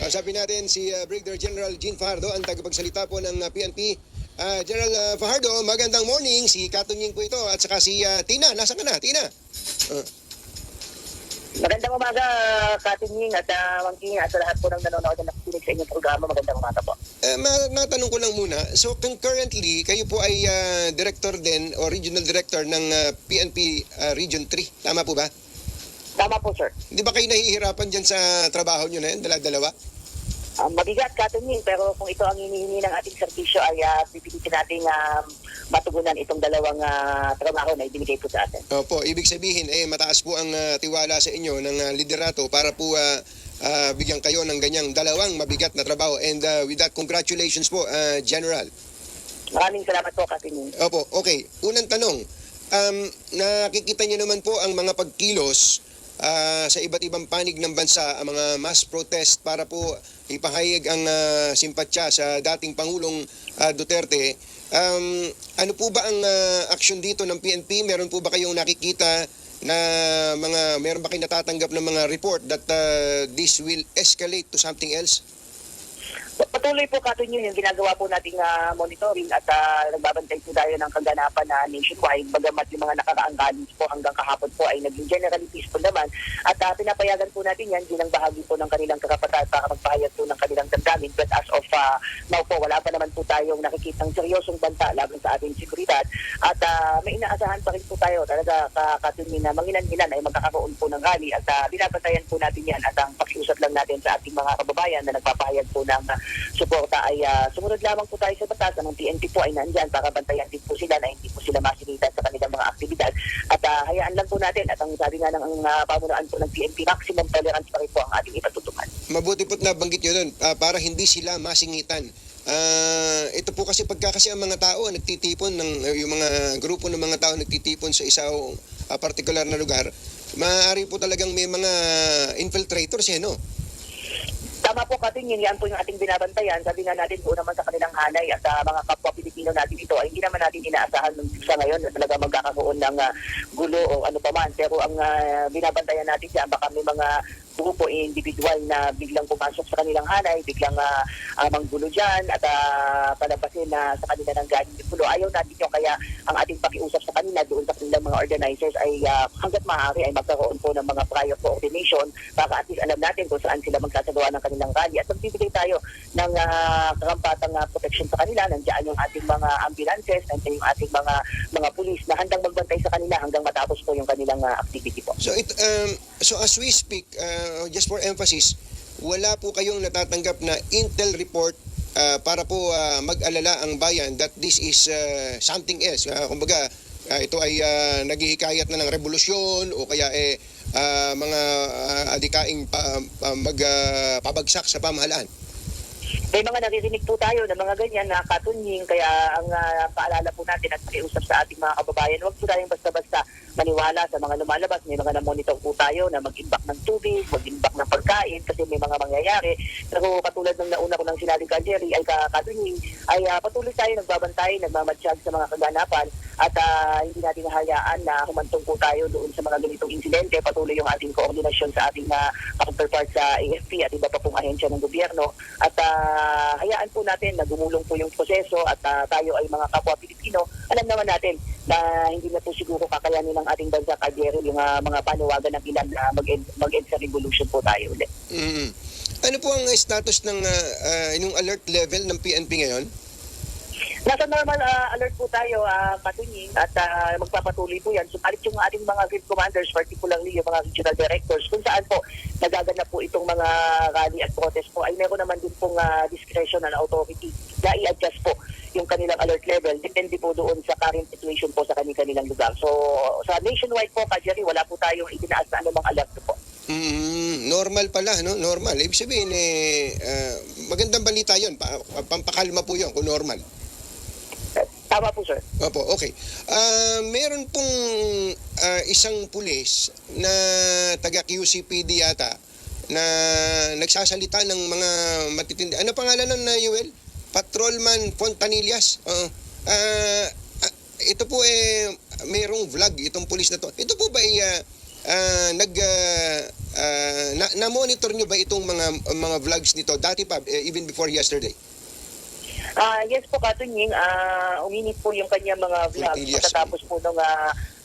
Kausapin natin si Brigadier General Jean Fajardo, ang tagapagsalita po ng PNP. General Fajardo, magandang morning. Si Katunying po ito at saka si Tina. Nasaan ka na, Tina? Magandang umaga, Katunying at Wangking at sa lahat po ng nanonood na nakikinig sa inyong programa. Magandang umaga po. Matanong ko lang muna. So concurrently, kayo po ay director din o regional director ng PNP Region 3. Tama po ba? Tama po, sir. Di ba kayo nahihirapan dyan sa trabaho nyo na yan? Dalawa? Mabigat, Katunying, pero kung ito ang hinihingi ng ating serbisyo ay pipilitin natin matugunan itong dalawang trabaho na ibinigay po sa atin. Opo, ibig sabihin, mataas po ang tiwala sa inyo ng liderato para po bigyan kayo ng ganyang dalawang mabigat na trabaho. And with that, congratulations po, General. Maraming salamat po, Katunying. Opo, okay. Unang tanong, nakikita niyo naman po ang mga pagkilos sa iba't ibang panig ng bansa, ang mga mass protest para po ipahayag ang simpatsya sa dating Pangulong Duterte. Ano po ba ang aksyon dito ng PNP? Meron po ba kayong nakikita na meron ba kayong natatanggap ng mga report that this will escalate to something else? Patuloy po, Katunying, yung ginagawa po nating monitoring at nagbabantay po tayo ng kaganapan na nationwide. Bagamat yung mga nakaraang galis po hanggang kahapon po ay naging generally peaceful naman. At pinapayagan po natin yan bilang bahagi po ng kanilang karapatan para magpahayag po ng kanilang damdamin. But as of now po, wala pa naman po tayong nakikitang seryosong banta laban sa ating seguridad. At may inaasahan pa rin po tayo talaga, Katunying, na mangilan-ilan ay magkakaroon po ng rally. At binabantayan po natin yan at ang pakiusap lang natin sa ating mga kababayan na nagpapahayag po ng suporta ay sumunod lamang po tayo sa batas. Ang PNP po ay nandyan para bantayan din po sila na hindi po sila masinitan sa kanilang mga aktibidad. At hayaan lang po natin at ang sabi nga ng pamunaan po ng PNP, maximum tolerance pa rin po ang ating ipatutukan. Mabuti po't nabanggit nyo doon para hindi sila masingitan. Ito po kasi pagka kasi ang mga tao nagtitipon, yung mga grupo ng mga tao nagtitipon sa isang particular na lugar, maaari po talagang may mga infiltrators no? Tama po, Katunying, yan po yung ating binabantayan. Sabi nga natin po naman sa kanilang hanay at mga kapwa Pilipino natin ito ay hindi naman natin inaasahan sa ngayon na talaga magkakaroon ng gulo o ano pa man. Pero ang binabantayan natin dyan, baka may mga grupo individual na biglang pumasok sa kanilang hanay, biglang manggulo dyan at palabasin na sa kanila ng galing ng gulo. Ayaw natin yun, kaya ang ating pakiusap sa kanila doon sa kanilang mga organizers ay hanggat maaari ay magkaroon po ng mga prior coordination para at least alam natin kung saan sila magsasagawa ng kanilang rally. At magbibigay tayo ng karampatang protection sa kanila. Nandiyan yung ating mga ambulances, nandiyan yung ating mga pulis na handang magbantay sa kanila hanggang matapos po yung kanilang activity po. So as we speak, just for emphasis, wala po kayong natatanggap na intel report para po mag-alala ang bayan that this is something else. Kumbaga, ito ay naghihikayat na ng revolusyon o kaya mga adikaing pabagsak sa pamahalaan. May mga naririnig po tayo ng mga ganyan na Katunying, kaya ang paalala po natin at pakiusap sa ating mga kababayan, huwag po tayong basta-basta maniwala sa mga lumalabas. May mga namonitor po tayo na mag-imbak ng tubig, mag-imbak ng pagkain kasi may mga mangyayari. Pero katulad ng nauna ko ng sinabi ka, Jerry, ay Katunying, ay patuloy tayo nagbabantay, nagmamatsyag sa mga kaganapan at hindi natin nahayaan na humantong po tayo doon sa mga ganitong insidente. Patuloy yung ating koordinasyon sa ating counterpart sa AFP at iba pa pong ahensya ng gobyerno. At hayaan po natin na gumulong po yung proseso at tayo ay mga kapwa Pilipino. Alam naman natin na hindi na po siguro kakayanin ng ating bansa, Jerry, yung mga panawagan ng ilan na mag-end sa revolution po tayo ulit. Ano po ang status ng yung alert level ng PNP ngayon? Nasa normal alert po tayo, Katunying, at magpapatuloy po yan. Sumalit yung ating mga grid commanders, particularly yung mga regional directors, kung saan po nagaganap po itong mga rally at protest po, ay meron naman din pong discretion and authority na i-adjust po yung kanilang alert level. Depende po doon sa current situation po sa kanilang lugar. So, sa nationwide po, Jerry, wala po tayong itinaas na anumang alert po. Normal pala, no? Normal. Ibig sabihin, magandang balita yun. Pampakalma po yun kung normal. Tama po, sir. Opo, okay. Meron pong isang pulis na taga QCPD yata na nagsasalita ng mga matitindi. Ano pangalan nun, Yuel? Patrolman Fontanillas. Ito po mayroong vlog itong pulis na to. Ito po ba Na-monitor nyo ba itong mga vlogs nito dati pa, even before yesterday? Yes po, Katunying, uminit po yung kanya mga vlogs Yes. pagkatapos po ng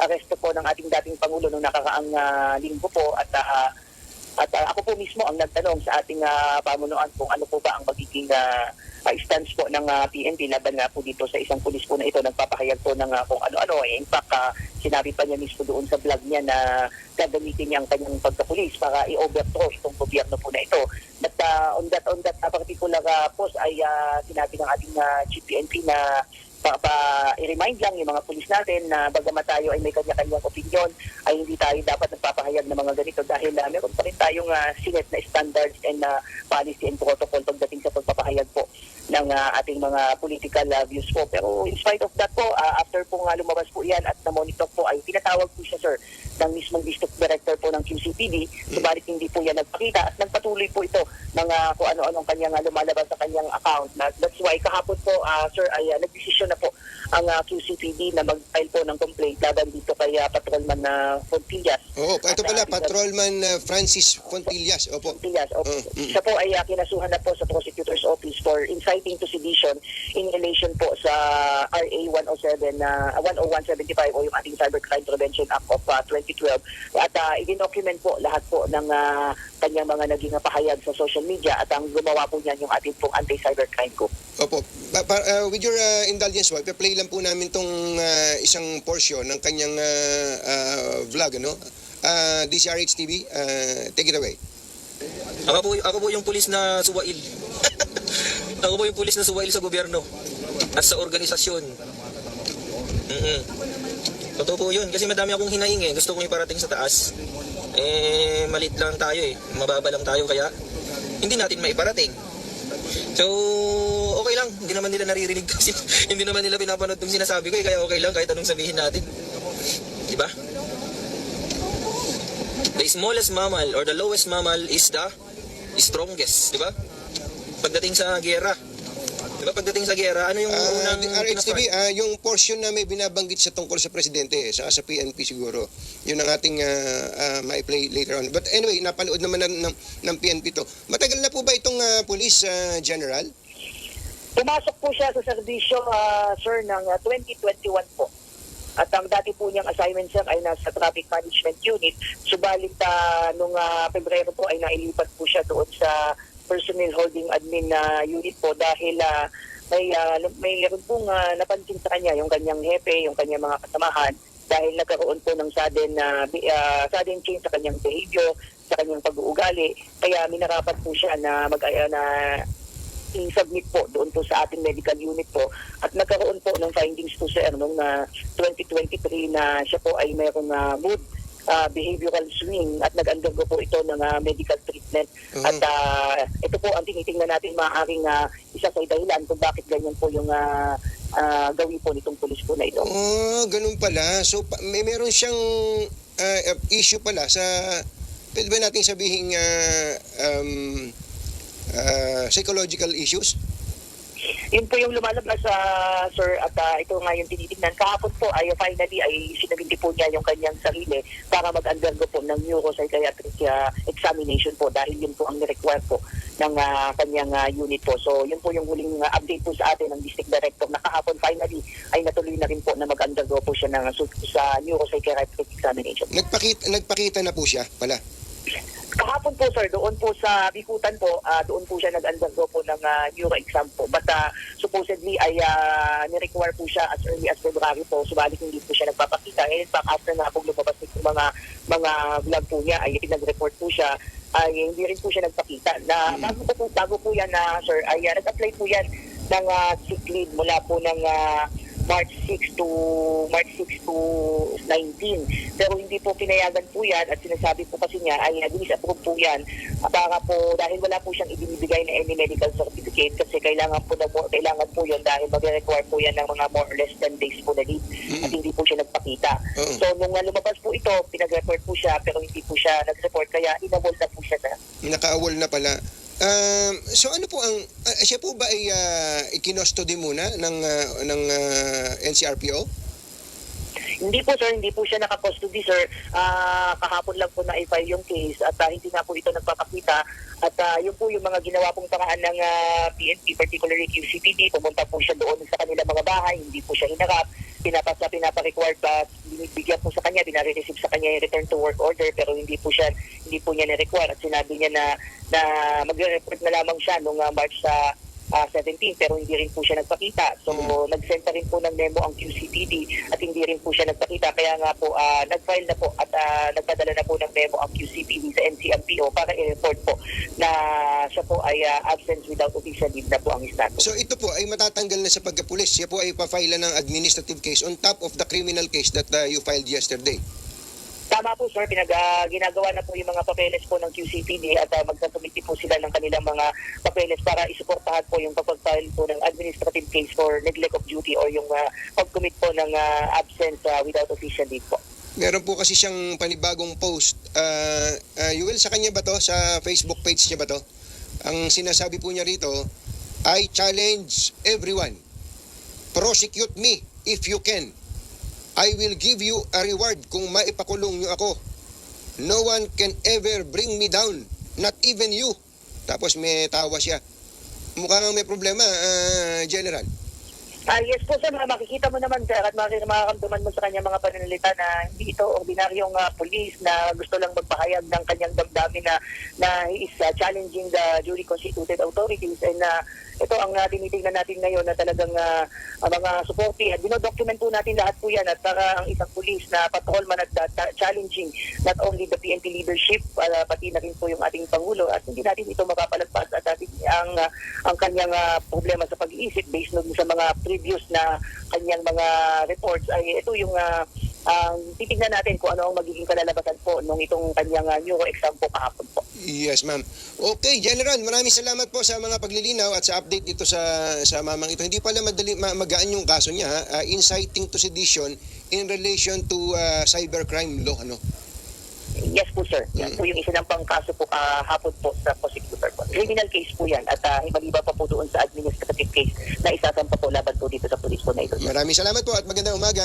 aresto po ng ating dating Pangulo nung nakakaang linggo po at ako po mismo ang nagtanong sa ating pamunuan kung ano po ba ang magiging stance po ng PNP laban nga po dito sa isang pulis po na ito. Nagpapahayag po ng kung ano-ano. In fact, sinabi pa niya mismo doon sa vlog niya na gagamitin niya ang kanyang pagkapulis para i-overthrow itong gobyerno po na ito. But on that particular post ay sinabi ng ating Chief PNP na i-remind lang yung mga pulis natin na bagamat tayo ay may kanya-kanyang opinion, ay hindi tayo dapat nagpapahayag ng mga ganito dahil meron pa rin tayong sinet na standards and policy and protocol pagdating sa pagpapahayag po ng ating mga political views po. Pero in spite of that po, after po nga lumabas po yan at na-monitor po, ay tinatawag po siya, sir, ng mismong district director po ng QCPD, subalit hindi po yan nagpakita at nagpatuloy po ito ng kung ano-anong kanyang lumalabas sa kanyang account. That's why kahapon po, sir, ay nagdesisyon na po ang QCPD na mag-file po ng complaint laban dito kay Patrolman Fontillas. Oo, ito pala, Patrolman Francis Fontillas. Opo. Fontillas. Siya po ay kinasuhan na po sa prosecutor's office for inciting to sedition in relation po sa RA 10175 o yung ating Cybercrime Prevention Act of 2012. At i-document po lahat po ng kanyang mga naging pahayag sa social media at ang gumawa po niyan yung ating pong anti-cybercrime group. Opo. With your indulgence, play lang po namin tong isang portion ng kanyang vlog, ano? DCRH TV, take it away. Ako po yung pulis na suwail. Ako po yung pulis na suwail sa gobyerno at sa organisasyon. Totoo po yun. Kasi madami akong hinaing eh. Gusto kong iparating sa taas. Malit lang tayo eh. Mababa lang tayo kaya hindi natin maiparating. So, okay lang. Hindi naman nila naririnig kasi hindi naman nila pinapanood itong sinasabi ko eh. Kaya okay lang kahit anong sabihin natin. Diba? The smallest mammal or the lowest mammal is the strongest. Diba? Pagdating sa giyera. Diba pagdating sa giyera, ano yung unang RHTV, yung portion na may binabanggit sa tungkol sa presidente, sa PNP siguro, yun ang ating ma-play later on. But anyway, napanood naman ng PNP to. Matagal na po ba itong police general? Pumasok po siya sa serbisyo, sir, ng 2021 po. At ang dati po niyang assignment, sir, ay nasa Traffic Management Unit. Subalit nung Pebrero po ay nailipat po siya doon sa Personnel Holding Admin Unit po dahil mayroon pong napansin sa kanya yung kanyang hepe, yung kanyang mga kasamahan dahil nagkaroon po ng sudden change sa kanyang behavior, sa kanyang pag-uugali. Kaya minarapat po siya na i-submit po doon po sa ating medical unit po. At nagkaroon po ng findings po sir noong 2023 na siya po ay mayroong mood behavioral swing at nag-undergo po ito ng medical treatment. At ito po ang tinitingnan natin maaaring isa sa dahilan kung bakit ganyan po yung gawin po nitong pulis po na ito. Oh, ganun pala. So meron siyang issue pala sa, pwede ba natin sabihin psychological issues? Yun po yung lumalabas sir at ito nga yung tinitingnan. Kahapon po ay finally ay sinabindi po niya yung kanyang sarili para mag-undergo po ng neuropsychiatric examination po dahil yun po ang ni-require po ng kanyang unit po. So yun po yung huling update po sa atin ng district director na kahapon finally ay natuloy na rin po na mag-undergo po siya sa neuropsychiatric examination. Nagpakita na po siya pala? Kahapon po sir, doon po sa Bikutan po, doon po siya nag-undergo po ng neuro exam po. But supposedly ay ni-require po siya as early as February po, subalit hindi po siya nagpapakita. And in fact, after na po lumabas yung mga vlog po niya, ay pinag-report po siya, ay hindi rin po siya nagpakita. Na bago po yan sir, ay nag-apply po yan ng sick leave mula po ng March 6 to 19. Pero hindi po pinayagan po yan at sinasabi po kasi niya ay dinis-approve po yan para po dahil wala po siyang ibinibigay na any medical certificate kasi kailangan po yun dahil mag-require po yan ng mga more or less 10 days po na leave at hindi po siya nagpakita. So nung lumabas po ito, pinag-report po siya pero hindi po siya nag-report kaya inawol na po siya na. Naka-awol na pala. So ano po ang siya po ba ay ikinustody muna ng NCRPO? Hindi po sir, hindi po siya naka-custody sir. Kahapon lang po na-file yung case at hindi nga po ito nagpapakita. At yun po yung mga ginawa pong paraan ng PNP, particularly QCPD. Pumunta po siya doon sa kanilang mga bahay, hindi po siya hinarap. Pinapa-required pa, binibigyan po sa kanya, binare-receive sa kanya yung return to work order, pero hindi po niya na-require. At sinabi niya na magre-report na lamang siya noong March 17, pero hindi rin po siya nagpakita. So, nag-send pa rin po ng memo ang QCPD at hindi rin po siya nagpakita. Kaya nga po, nag-file na po at nagpadala na po ng memo ang QCPD sa NCMPO para i-report po na siya po ay absent without official leave na po ang status. So ito po ay matatanggal na sa pagkapulis. Siya po ay pa-file ng administrative case on top of the criminal case that you filed yesterday. Tama po sir, ginagawa na po yung mga papeles po ng QCPD at magsasubmiti po sila ng kanilang mga papeles para isuportahan po yung pag-file po ng administrative case for neglect of duty or yung pag-commit po ng absence without official leave po. Meron po kasi siyang panibagong post. Yuel, sa kanya ba to? Sa Facebook page niya ba to? Ang sinasabi po niya rito, I challenge everyone. Prosecute me if you can. I will give you a reward kung maipakulong niyo ako. No one can ever bring me down, not even you. Tapos may tawa siya. Mukhang may problema, General. Yes po sir, makikita mo naman sir at makakamdaman mo sa kanya mga pananalita na hindi ito ordinaryong pulis na gusto lang magpahayag ng kanyang damdamin na he is challenging the duly constituted authorities and ito ang tinitingnan natin ngayon na talagang mga supporti at dinodocument po natin lahat po yan at para ang isang pulis na patrolman at challenging not only the PNP leadership pati na rin po yung ating Pangulo at hindi natin ito mapapalagpas at ang kanyang problema sa pag-iisip based sa mga previous na kanyang mga reports ay ito yung titignan natin kung ano ang magiging kalalabasan po nung itong kanyang neuro exam po kahapon po. Yes, ma'am. Okay, General, maraming salamat po sa mga paglilinaw at sa update dito sa mamang ito. Hindi pala magaan yung kaso niya, inciting to sedition in relation to cybercrime law, ano? Yes po sir. Yan po yung isinampang kaso po kahapon po sa prosecutor po. Criminal case po yan at maliba pa po doon sa administrative case na isasampa po laban po dito sa police po na ito. Maraming salamat po at magandang umaga.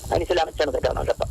Salamat sa magandang umaga po.